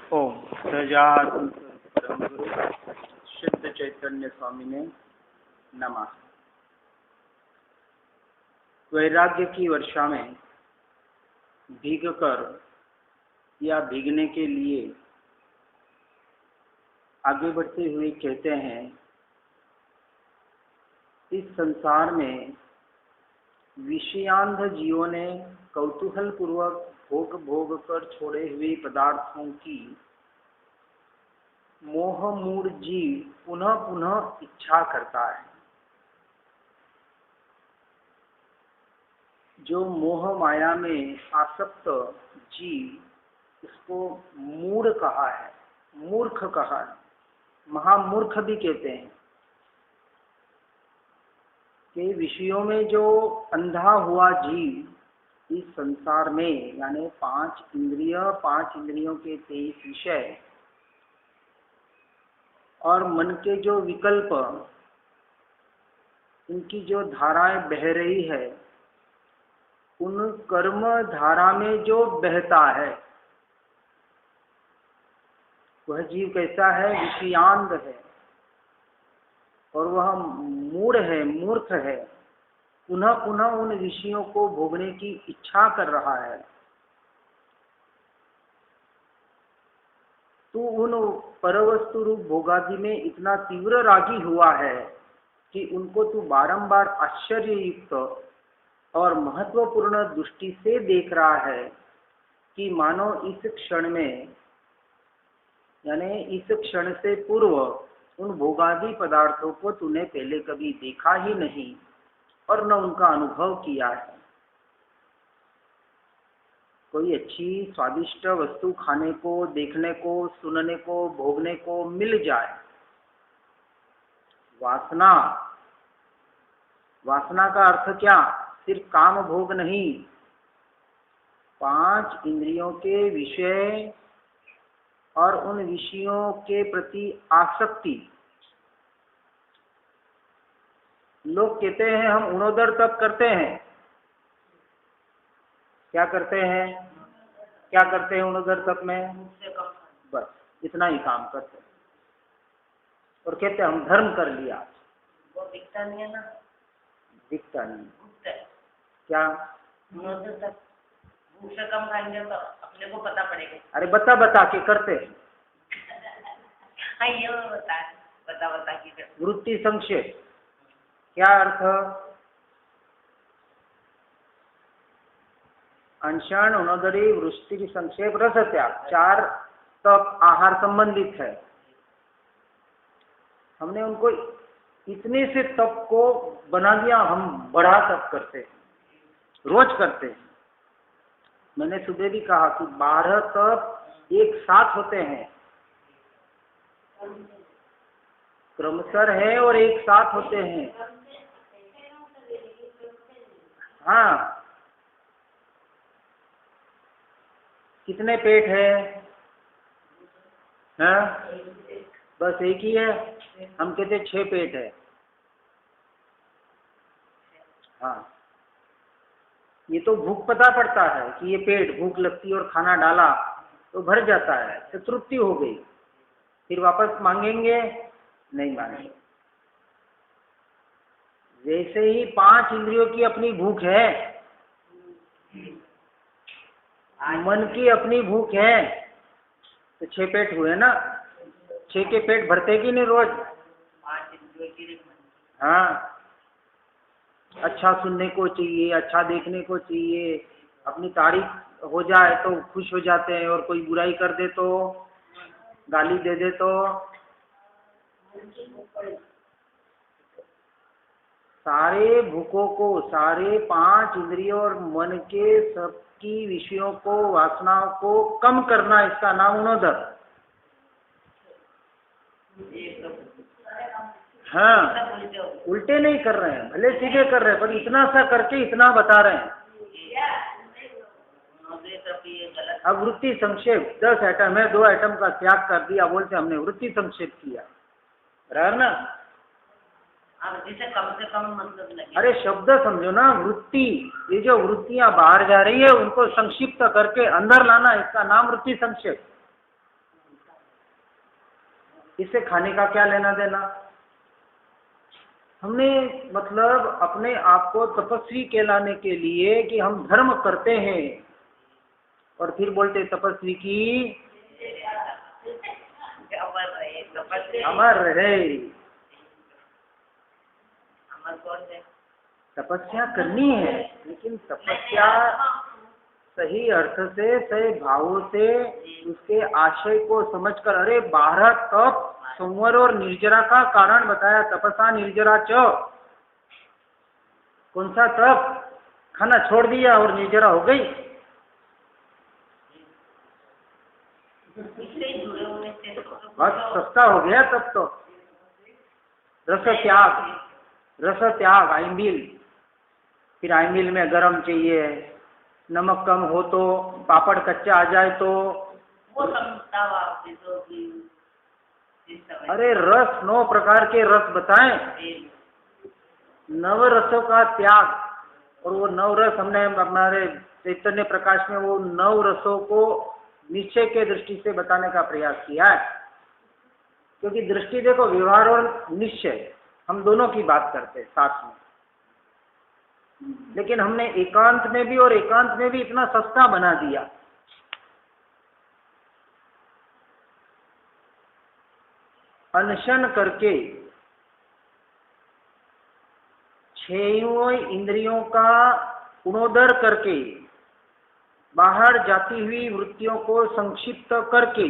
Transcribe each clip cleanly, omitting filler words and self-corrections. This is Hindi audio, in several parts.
ओम सजात परम गुरु शुद्ध चैतन्य स्वामी ने नमः। वैराग्य की वर्षा में भीग कर या भीगने के लिए आगे बढ़ते हुए कहते हैं, इस संसार में विषयांध जीवों ने कौतूहल पूर्वक भोग कर छोड़े हुए पदार्थों की मोह मूढ़ जीव पुनः पुनः इच्छा करता है। जो मोह माया में आसक्त जीव, इसको मूढ़ कहा है, मूर्ख कहा है, महामूर्ख भी कहते हैं। कि विषयों में जो अंधा हुआ जीव इस संसार में, यानी पांच इंद्रियों के 23 विषय और मन के जो विकल्प, इनकी जो धाराएं बह रही है, उन कर्म धारा में जो बहता है वह जीव कैसा है? विषयांध है और वह मूढ़ है, मूर्ख है, पुनः पुनः उन विषयों को भोगने की इच्छा कर रहा है। तो उन परवस्तु रूप भोगादि में इतना तीव्र रागी हुआ है कि उनको तू बारंबार आश्चर्ययुक्त और महत्वपूर्ण दृष्टि से देख रहा है कि मानो इस क्षण में, यानी इस क्षण से पूर्व उन भोगादि पदार्थों को तूने पहले कभी देखा ही नहीं और न उनका अनुभव किया है। कोई अच्छी स्वादिष्ट वस्तु खाने को, देखने को, सुनने को, भोगने को मिल जाए, वासना, वासना का अर्थ क्या? सिर्फ काम भोग नहीं, 5 इंद्रियों के विषय और उन विषयों के प्रति आसक्ति। लोग कहते हैं हम उणोदर तप करते हैं। क्या करते हैं? क्या करते हैं उणोदर तप में? बस इतना ही काम करते हैं और कहते हैं हम धर्म कर लिया। वो दिखता नहीं है ना, दिखता नहीं क्या? उणोदर तप भूख से कम खाएंगे तो अपने को पता पड़ेगा। अरे बता के करते हैं। हाँ, ये बता के वृत्ति संक्षेप क्या अर्थ? अनशन, उणोदरी, वृष्टि संक्षेप, रस त्याग, 4 तप आहार संबंधित है। हमने उनको इतने से तप को बना दिया, हम बड़ा तप करते हैं, रोज करते हैं। मैंने सुबह भी कहा कि 12 तप एक साथ होते हैं, क्रमशः है और एक साथ होते हैं। हाँ, कितने पेट है? हाँ? बस एक ही है। हम कहते 6 पेट है। हाँ, ये तो भूख पता पड़ता है कि ये पेट, भूख लगती और खाना डाला तो भर जाता है, तो तृप्ति हो गई। फिर वापस मांगेंगे? नहीं मांगेंगे। वैसे ही 5 इंद्रियों की अपनी भूख है, मन की अपनी भूख है, तो 6 पेट हुए ना। 6 के पेट भरते कि नहीं रोज? 5 इंद्रियों की। हाँ, अच्छा सुनने को चाहिए, अच्छा देखने को चाहिए, अपनी तारीफ हो जाए तो खुश हो जाते हैं और कोई बुराई कर दे तो, गाली दे दे तो। सारे भूखों को, सारे 5 इंद्रियों और मन के सबकी विषयों को, वासनाओं को कम करना, इसका नाम उणोदर। हाँ, उल्टे नहीं कर रहे हैं, भले सीधे कर रहे हैं, पर इतना सा करके इतना बता रहे हैं। अब वृत्ति संक्षेप 10 आइटम है, 2 आइटम का त्याग कर दिया, बोलते हमने वृत्ति संक्षेप किया, बराबर ना? जिसे कम से कम मतलब लगे। अरे शब्द समझो ना, वृत्ति, ये जो वृत्तियां बाहर जा रही है उनको संक्षिप्त करके अंदर लाना, इसका नाम वृत्ति संक्षेप। इससे खाने का क्या लेना देना। हमने मतलब अपने आप को तपस्वी कहलाने के लिए कि हम धर्म करते हैं और फिर बोलते तपस्वी की अमर रहे तपस्या। अमर रहे। अमर कौन है? तपस्या करनी है, लेकिन तपस्या सही अर्थ से, सही भावों से, उसके आशय को समझकर। अरे 12 तप संवर और निर्जरा का कारण बताया, तपसा निर्जरा च। कौन सा तप? खाना छोड़ दिया और निर्जरा हो गई। बस सस्ता हो गया तब तो। रस त्याग आइमिल। फिर आइमिल में गरम चाहिए, नमक कम हो तो, पापड़ कच्चा आ जाए तो। वो समझता अरे रस 9 प्रकार के रस बताएं, 9 रसों का त्याग। और वो 9 रस हमने हमारे चैतन्य प्रकाश में वो 9 रसों को निश्चय के दृष्टि से बताने का प्रयास किया है। क्योंकि दृष्टि देखो, व्यवहार और निश्चय हम दोनों की बात करते हैं साथ में, लेकिन हमने एकांत में भी और एकांत में भी इतना सस्ता बना दिया। अनशन करके 6 इंद्रियों का पुनोदर करके, बाहर जाती हुई वृत्तियों को संक्षिप्त करके,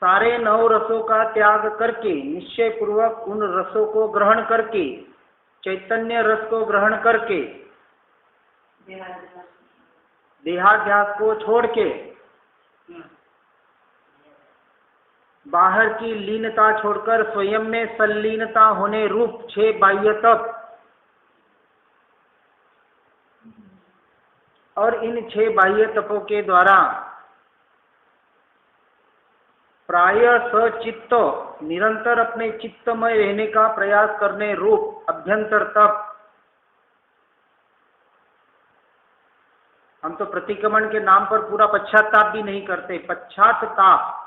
सारे 9 रसों का त्याग करके, निश्चय पूर्वक उन रसों को ग्रहण करके, चैतन्य रस को ग्रहण करके, देहाध्यास को छोड़ के, बाहर की लीनता छोड़कर स्वयं में संलीनता होने रूप 6 बाह्य तप। और इन 6 बाह्य तपों के द्वारा प्राय सचित्त निरंतर अपने चित्तमय रहने का प्रयास करने रूप अभ्यंतर तप। हम तो प्रतिक्रमण के नाम पर पूरा पश्चाताप भी नहीं करते। पश्चाताप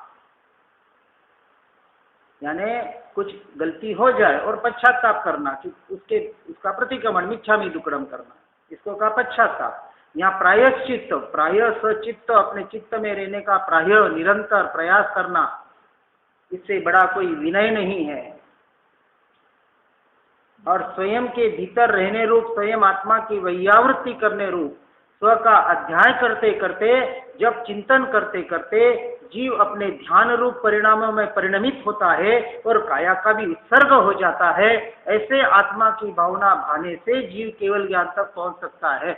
यानी कुछ गलती हो जाए और पश्चाताप करना, कि उसका प्रतिक्रमण मिच्छामि दुक्कडम करना, इसको कहा पश्चाताप। यहाँ प्रायश्चित्त, प्राय सचित्त अपने चित्त में रहने का प्राय निरंतर प्रयास करना, इससे बड़ा कोई विनय नहीं है। और स्वयं के भीतर रहने रूप, स्वयं आत्मा की वैयावृत्ति करने रूप स्व का अध्याय करते करते, जब चिंतन करते करते जीव अपने ध्यान रूप परिणामों में परिणमित होता है और काया का भी उत्सर्ग हो जाता है, ऐसे आत्मा की भावना भाने से जीव केवल ज्ञान तक पहुंच सकता है।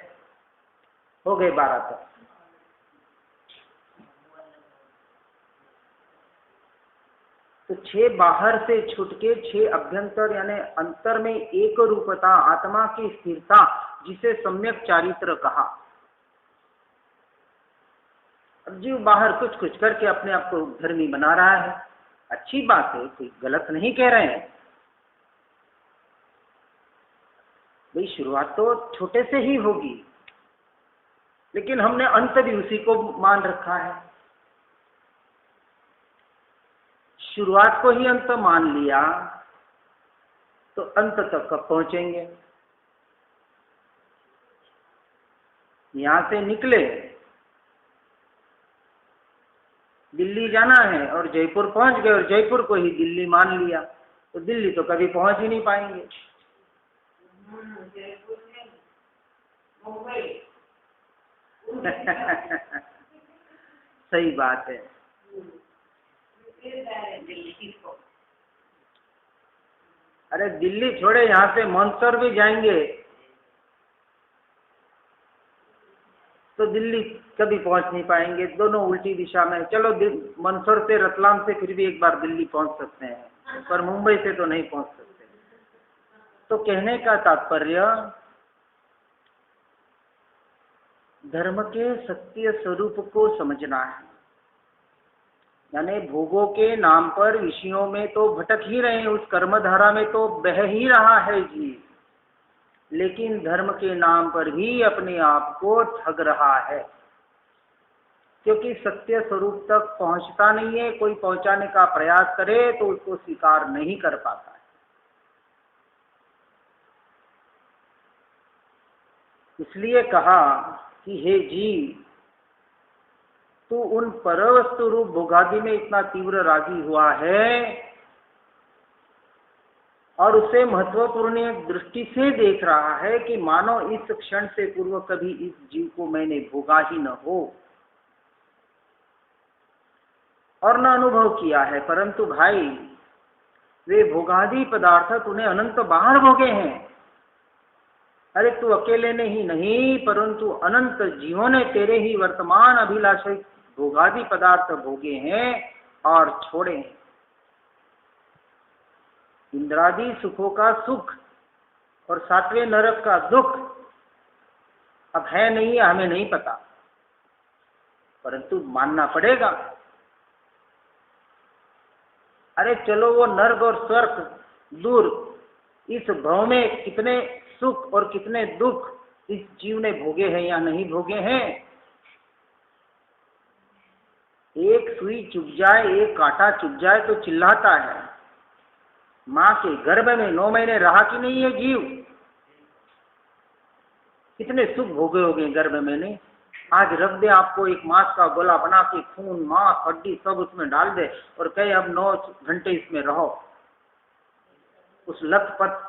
हो गए 12 तक। तो 6 बाहर से छूट के 6 अभ्यंतर यानी अंतर में एक रूपता, आत्मा की स्थिरता, जिसे सम्यक चारित्र कहा। अब जीव बाहर कुछ कुछ करके अपने आप को धर्मी बना रहा है, अच्छी बात है, कोई गलत नहीं कह रहे हैं भाई। शुरुआत तो छोटे से ही होगी, लेकिन हमने अंत भी उसी को मान रखा है। शुरुआत को ही अंत मान लिया तो अंत तक कब पहुंचेंगे। यहां से निकले, दिल्ली जाना है और जयपुर पहुंच गए और जयपुर को ही दिल्ली मान लिया, तो दिल्ली तो कभी पहुंच ही नहीं पाएंगे। सही बात है। अरे दिल्ली छोड़े, यहाँ से मंदसौर भी जाएंगे तो दिल्ली कभी पहुंच नहीं पाएंगे, दोनों उल्टी दिशा में। चलो मंदसौर से, रतलाम से फिर भी एक बार दिल्ली पहुंच सकते हैं, पर मुंबई से तो नहीं पहुंच सकते। तो कहने का तात्पर्य, धर्म के सत्य स्वरूप को समझना है। यानी भोगों के नाम पर विषयों में तो भटक ही रहे हैं, उस कर्मधारा में तो बह ही रहा है जीव, लेकिन धर्म के नाम पर भी अपने आप को ठग रहा है। क्योंकि सत्य स्वरूप तक पहुंचता नहीं है। कोई पहुंचाने का प्रयास करे तो उसको स्वीकार नहीं कर पाता है। इसलिए कहा कि हे जीव, तू उन परवस्तु रूप भोगादि में इतना तीव्र रागी हुआ है और उसे महत्वपूर्ण दृष्टि से देख रहा है कि मानो इस क्षण से पूर्व कभी इस जीव को मैंने भोगा ही न हो और न अनुभव किया है। परंतु भाई, वे भोगादि पदार्थ तूने अनंत बार भोगे हैं। अरे तू अकेले ने ही नहीं, परंतु अनंत जीवों ने तेरे ही वर्तमान अभिलाषी भोगादि पदार्थ भोगे हैं और छोड़े हैं। इंद्रादि सुखों का सुख और सातवें नरक का दुख अब है नहीं, हमें नहीं पता, परंतु मानना पड़ेगा। अरे चलो, वो नर्क और स्वर्ग दूर, इस भव में कितने सुख और कितने दुख इस जीव ने भोगे हैं या नहीं भोगे हैं। एक सुई चुभ जाए, एक कांटा चुभ जाए तो चिल्लाता है। माँ के गर्भ में 9 महीने रहा कि नहीं है जीव, कितने सुख भोगे होंगे गर्भ में। नहीं, आज रख दे आपको एक मांस का गोला बना के, खून मांस हड्डी सब उसमें डाल दे और कहे अब 9 घंटे इसमें रहो। उस लखपत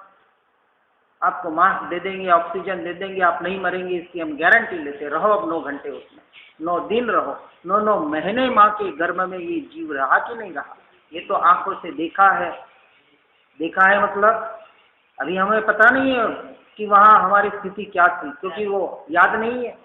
आपको मांस दे देंगे, ऑक्सीजन दे देंगे, आप नहीं मरेंगे इसकी हम गारंटी लेते। रहो अब 9 घंटे उसमें, 9 दिन रहो, 9 महीने माँ के गर्भ में ये जीव रहा कि नहीं रहा। ये तो आंखों से देखा है। देखा है मतलब अभी हमें पता नहीं है कि वहां हमारी स्थिति क्या थी, क्योंकि वो याद नहीं है।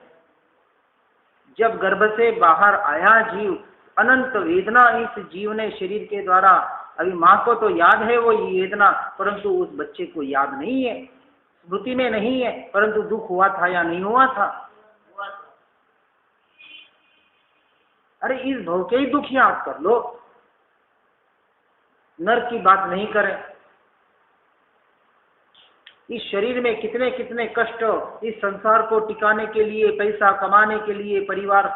जब गर्भ से बाहर आया जीव, अनंत वेदना इस जीव ने शरीर के द्वारा, अभी माँ को तो याद है वो वेदना, परंतु उस बच्चे को याद नहीं है, स्मृति में नहीं है। परंतु दुख हुआ था या नहीं हुआ था। अरे इस भव के ही दुख याद कर लो, नरक की बात नहीं करें। इस शरीर में कितने कितने कष्ट, इस संसार को टिकाने के लिए, पैसा कमाने के लिए, परिवार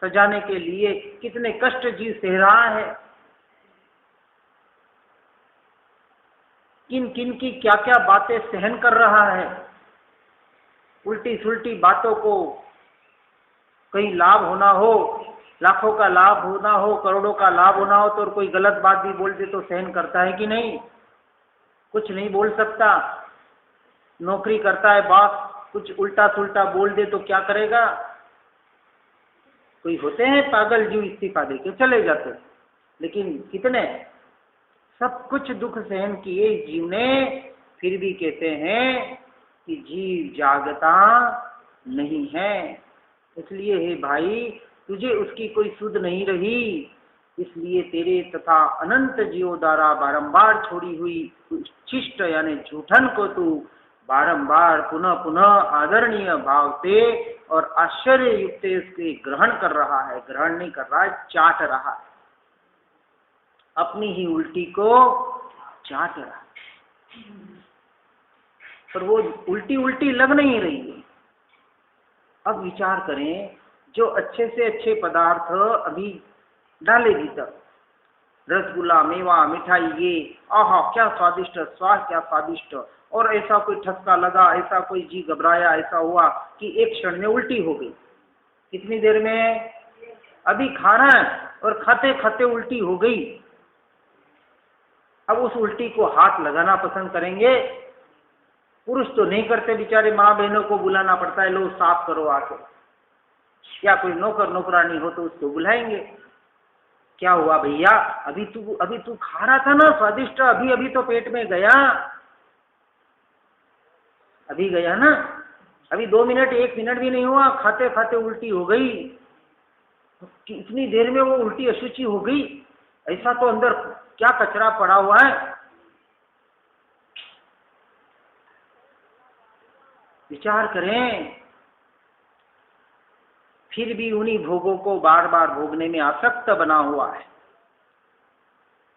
सजाने के लिए कितने कष्ट जीव सह रहा है। किन किन की क्या क्या बातें सहन कर रहा है। उल्टी सुल्टी बातों को कहीं लाभ होना हो, लाखों का लाभ होना हो, करोड़ों का लाभ होना हो, तो कोई गलत बात भी बोल दे तो सहन करता है कि नहीं। कुछ नहीं बोल सकता। नौकरी करता है बॉस, कुछ उल्टा सुल्टा बोल दे तो क्या करेगा। कोई होते हैं पागल जीव, इस्तीफा दे के चले जाते, लेकिन कितने सब कुछ दुख सहन किए जीव ने, फिर भी कहते हैं कि जीव जागता नहीं है। इसलिए हे भाई, तुझे उसकी कोई सुध नहीं रही, इसलिए तेरे तथा अनंत जीवों द्वारा बारंबार छोड़ी हुई उच्छिष्ट यानी झूठन को तू बारंबार पुनः पुनः आदरणीय भाव से और आश्चर्य युक्त इसके ग्रहण कर रहा है। ग्रहण नहीं कर रहा है, चाट रहा है, अपनी ही उल्टी को चाट रहा है। पर वो उल्टी उल्टी लग नहीं रही है। अब विचार करें, जो अच्छे से अच्छे पदार्थ अभी डाले भीतर, रसगुल्ला, मेवा, मिठाई, ये आहा क्या स्वादिष्ट, स्वाद क्या स्वादिष्ट, और ऐसा कोई ठसका लगा, ऐसा कोई जी घबराया, ऐसा हुआ कि एक क्षण में उल्टी हो गई। कितनी देर में? अभी खा रहा है और खाते खाते उल्टी हो गई। अब उस उल्टी को हाथ लगाना पसंद करेंगे? पुरुष तो नहीं करते, बेचारे माँ बहनों को बुलाना पड़ता है, लो साफ करो आके, या कोई नौकर नौकरानी हो तो उसको बुलाएंगे। क्या हुआ भैया, अभी तू खा रहा था ना स्वादिष्ट, अभी अभी तो पेट में गया, अभी गया ना, अभी 2 मिनट 1 मिनट भी नहीं हुआ, खाते खाते उल्टी हो गई। इतनी देर में वो उल्टी अशुचि हो गई, ऐसा तो अंदर क्या कचरा पड़ा हुआ है। विचार करें। फिर भी उन्हीं भोगों को बार बार भोगने में आसक्त बना हुआ है।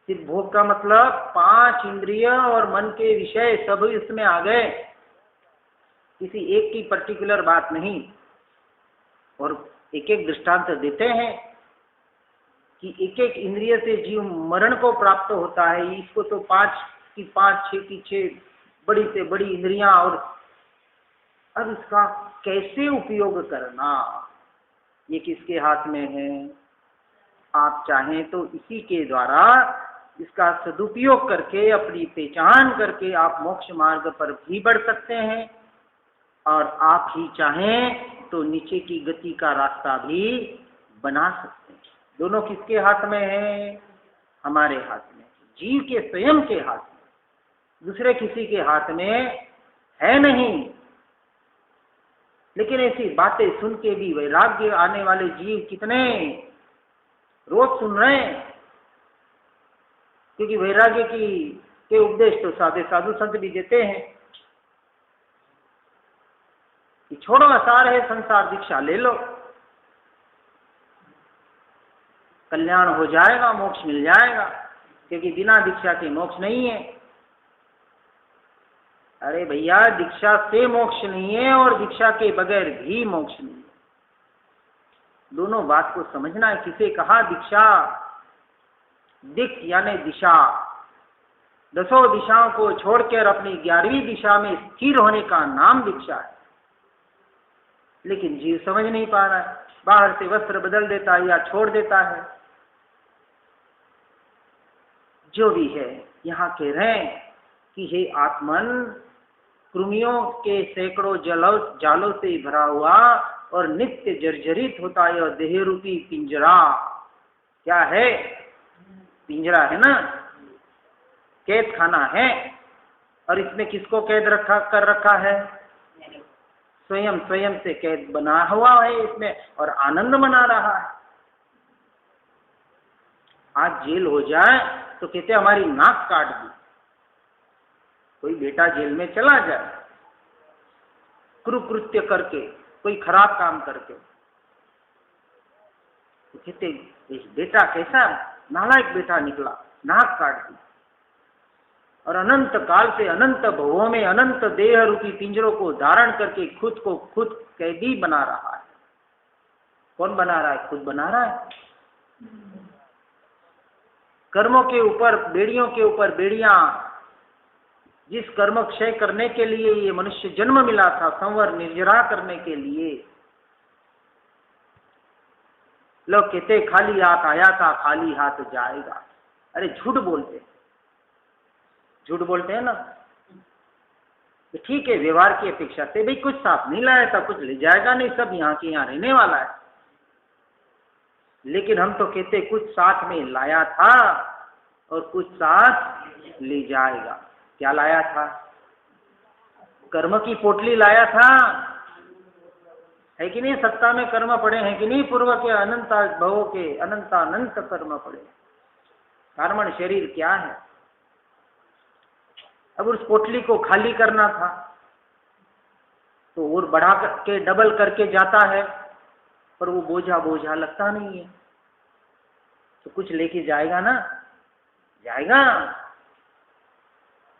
सिर्फ भोग का मतलब 5 इंद्रिय और मन के विषय सब इसमें आ गए, किसी एक की पर्टिकुलर बात नहीं। और एक एक दृष्टांत देते हैं कि एक एक इंद्रिय से जीव मरण को प्राप्त होता है। इसको तो 5 की 5, 6 की 6 बड़ी से बड़ी इंद्रियां, और अब इसका कैसे उपयोग करना ये किसके हाथ में है। आप चाहें तो इसी के द्वारा इसका सदुपयोग करके अपनी पहचान करके आप मोक्ष मार्ग पर भी बढ़ सकते हैं, और आप ही चाहें तो नीचे की गति का रास्ता भी बना सकते हैं। दोनों किसके हाथ में है? हमारे हाथ में, जीव के स्वयं के हाथ में, दूसरे किसी के हाथ में है नहीं। लेकिन ऐसी बातें सुन के भी वैराग्य आने वाले जीव कितने रोज सुन रहे हैं, क्योंकि वैराग्य के उपदेश तो साधु संत भी देते हैं कि छोड़ो आसार है संसार, दीक्षा ले लो, कल्याण हो जाएगा, मोक्ष मिल जाएगा, क्योंकि बिना दीक्षा के मोक्ष नहीं है। अरे भैया, दीक्षा से मोक्ष नहीं है और दीक्षा के बगैर भी मोक्ष नहीं है। दोनों बात को समझना है। किसे कहा दीक्षा? दिक् यानी दिशा, 10 दिशाओं को छोड़कर अपनी 11वीं दिशा में स्थिर होने का नाम दीक्षा है। लेकिन जीव समझ नहीं पा रहा है, बाहर से वस्त्र बदल देता है या छोड़ देता है। जो भी है, यहाँ कह रहे हैं कि हे आत्मन, कृमियों के सैकड़ों जालों से भरा हुआ और नित्य जर्जरित होता है, और देह रूपी पिंजरा क्या है? पिंजरा है ना, कैद खाना है। और इसमें किसको कैद कर रखा है? स्वयं से कैद बना हुआ है इसमें, और आनंद मना रहा है। आज जेल हो जाए तो कहते हमारी नाक काट दी। कोई बेटा जेल में चला जाए कुकृत्य करके, कोई खराब काम करके, तो कहते बेटा कैसा नालायक बेटा निकला, नाक काट दी। और अनंत काल से अनंत भवों में अनंत देह रूपी पिंजरों को धारण करके खुद को खुद कैदी बना रहा है। कौन बना रहा है? खुद बना रहा है। कर्मों के ऊपर, बेड़ियों के ऊपर बेड़ियां, जिस कर्म क्षय करने के लिए ये मनुष्य जन्म मिला था, संवर निर्जरा करने के लिए। लोग कहते खाली हाथ आया था, खाली हाथ जाएगा। अरे झूठ बोलते हैं ना। तो ठीक है, व्यवहार की अपेक्षा से भाई कुछ साथ नहीं लाया था, कुछ ले जाएगा नहीं, सब यहाँ के यहाँ रहने वाला है। लेकिन हम तो कहते कुछ साथ में लाया था और कुछ साथ ले जाएगा। क्या लाया था? कर्म की पोटली लाया था, है कि नहीं? सत्ता में कर्म पड़े हैं कि नहीं? पूर्व के अनंत भवों के अनंत कर्म पड़े। कर्मण शरीर क्या है? अब उस पोटली को खाली करना था तो और बढ़ा के डबल करके जाता है, पर वो बोझा लगता नहीं है। तो कुछ लेके जाएगा ना, जाएगा।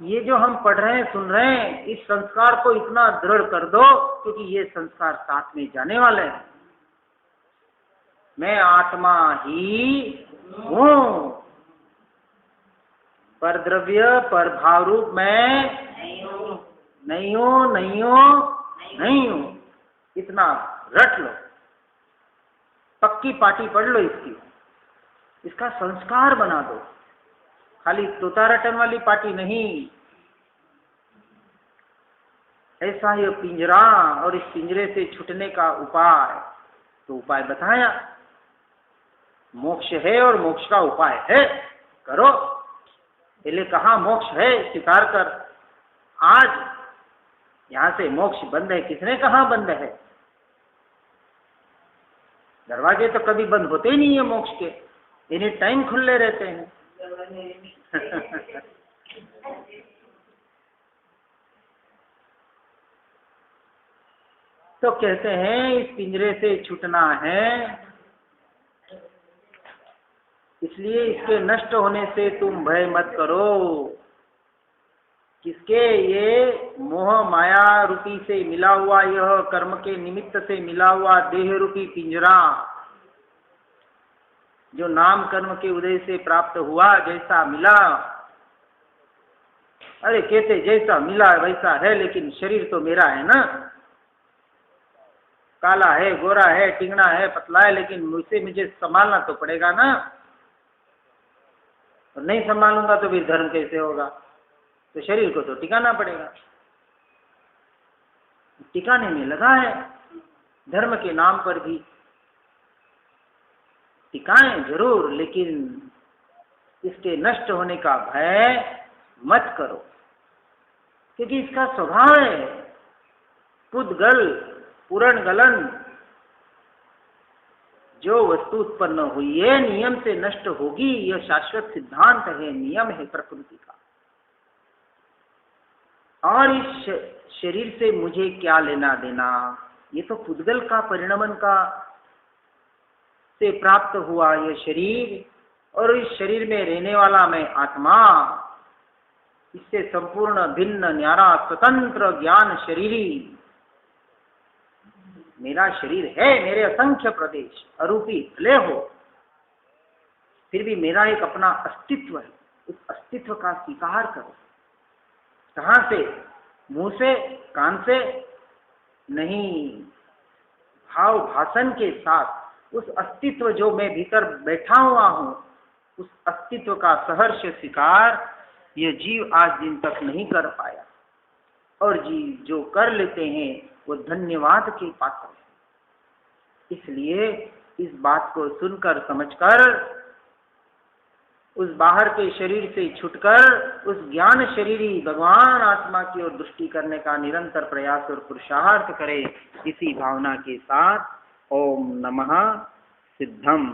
ये जो हम पढ़ रहे हैं, सुन रहे हैं, इस संस्कार को इतना दृढ़ कर दो, क्योंकि ये संस्कार साथ में जाने वाले हैं। मैं आत्मा ही हूं, पर द्रव्य पर भाव रूप मैं नहीं हूं। इतना रट लो, पक्की पाटी पढ़ लो इसका संस्कार बना दो। खाली तोता रटन वाली पार्टी नहीं। ऐसा ही पिंजरा, और इस पिंजरे से छूटने का उपाय, तो उपाय बताया। मोक्ष है और मोक्ष का उपाय है, करो। पहले कहा मोक्ष है, स्वीकार कर। आज यहां से मोक्ष बंद है, किसने कहा बंद है? दरवाजे तो कभी बंद होते ही नहीं है मोक्ष के, एनी टाइम खुले रहते हैं। तो कहते हैं इस पिंजरे से छूटना है, इसलिए इसके नष्ट होने से तुम भय मत करो। किसके? ये मोह माया रूपी से मिला हुआ, यह कर्म के निमित्त से मिला हुआ देह रूपी पिंजरा, जो नाम कर्म के उदय से प्राप्त हुआ, जैसा मिला। अरे कहते जैसा मिला वैसा है, लेकिन शरीर तो मेरा है ना, काला है, गोरा है, टिंगना है, पतला है, लेकिन मुझे संभालना तो पड़ेगा ना, और नहीं संभालूंगा तो फिर धर्म कैसे होगा? तो शरीर को तो टिकाना पड़ेगा। टिकाने में लगा है, धर्म के नाम पर भी टिकाएं जरूर, लेकिन इसके नष्ट होने का भय मत करो, क्योंकि इसका स्वभाव है पुद्गल पूर्ण गलन। जो वस्तु उत्पन्न हुई है नियम से नष्ट होगी, यह शाश्वत सिद्धांत है, नियम है प्रकृति का। और इस शरीर से मुझे क्या लेना देना? ये तो पुद्गल का परिणमन का से प्राप्त हुआ यह शरीर, और इस शरीर में रहने वाला मैं आत्मा, इससे संपूर्ण भिन्न न्यारा स्वतंत्र ज्ञान शरीरी मेरा शरीर है, मेरे असंख्य प्रदेश अरूपी भले हो, फिर भी मेरा एक अपना अस्तित्व है। उस अस्तित्व का स्वीकार करो। कहां से? मुंह से, कान से नहीं, भाव भाषण के साथ उस अस्तित्व जो मैं भीतर बैठा हुआ हूं, उस अस्तित्व का सहर्ष स्वीकार यह जीव आज दिन तक नहीं कर पाया, और जीव जो कर लेते हैं वो धन्यवाद के पात्र है। इसलिए इस बात को सुनकर समझकर उस बाहर के शरीर से छुटकर उस ज्ञान शरीरी भगवान आत्मा की ओर दृष्टि करने का निरंतर प्रयास और पुरुषार्थ करें। इसी भावना के साथ ओम नमः सिद्धम।